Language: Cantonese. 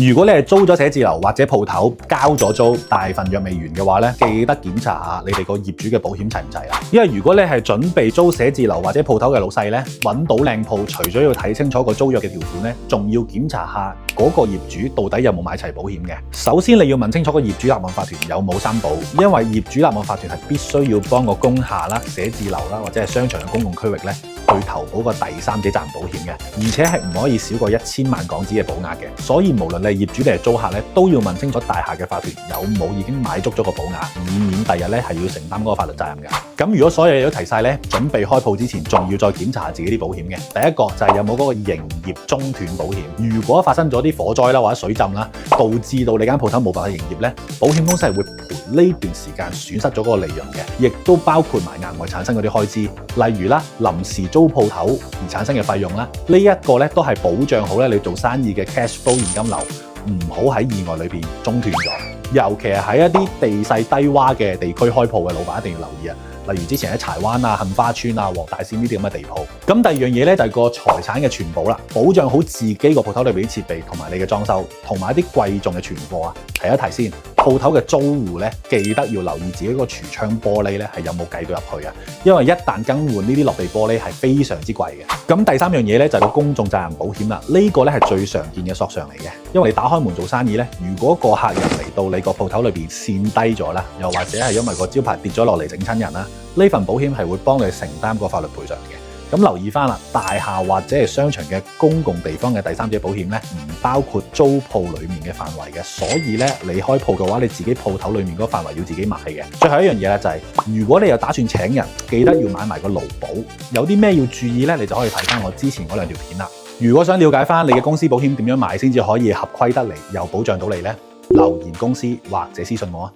如果你係租咗寫字樓或者鋪頭交咗租，但係份約未完嘅話咧，記得檢查下你哋個業主嘅保險齊唔齊啦。因為如果你係準備租寫字樓或者鋪頭嘅老細咧，揾到靚鋪，除咗要睇清楚個租約嘅條款咧，仲要檢查下嗰個業主到底有冇買齊保險嘅。首先你要問清楚個業主立案法團有冇三保，因為業主立案法團係必須要幫個工廈啦、寫字樓啦或者係商場嘅公共區域咧去投保個第三者責任保險嘅，而且係唔可以少過1000萬港紙嘅保額嘅。所以無論你係業主定係租客咧，都要問清楚大廈嘅法團有冇已經買足咗個保額，以免第日咧係要承擔嗰個法律責任嘅。咁如果所有嘢都提晒咧，準備開鋪之前，仲要再檢查下自己啲保險嘅。第一個就係有冇嗰個營業中斷保險。如果發生咗啲火災啦或者水浸啦，導致到你間鋪頭冇辦法營業咧，保險公司係會賠呢段時間損失咗嗰個利潤嘅，亦都包括埋額外產生嗰啲開支，例如啦臨時租鋪頭而產生嘅費用啦，呢一個咧都係保障好咧你做生意嘅 cash flow 現金流，唔好喺意外裏邊中斷咗。尤其係喺一啲地勢低窪嘅地區開鋪嘅老闆一定要留意啊！例如之前喺柴灣啊、杏花村啊、黃大仙呢啲咁嘅地鋪。咁第二樣嘢咧就係個財產嘅存保啦，保障好自己個鋪頭裏邊啲設備同埋你嘅裝修，同埋一啲貴重嘅存貨啊。提一提先，鋪頭嘅租戶咧記得要留意自己個櫥窗玻璃咧係有冇計到入去啊，因為一旦更換呢啲落地玻璃係非常之貴嘅。咁第三樣嘢咧就係個公眾責任保險啦，呢個咧係最常見嘅索償嚟嘅，因為你打開門做生意咧，如果個客人嚟到你個鋪頭裏邊跣低咗啦，又或者係因為個招牌跌咗落嚟整親人啦，呢份保險係會幫你承擔個法律賠償嘅。咁留意翻啦，大廈或者係商場嘅公共地方嘅第三者保險咧，唔包括租鋪裡面嘅範圍嘅，所以咧你開鋪嘅話，你自己鋪頭裡面嗰個範圍要自己買嘅。最後一樣嘢咧就係，如果你又打算請人，記得要買埋個勞保。有啲咩要注意咧，你就可以睇翻我之前嗰兩條片啦。如果想了解翻你嘅公司保險點樣買先至可以合規得嚟，又保障到你咧，留言公司或者私信我啊。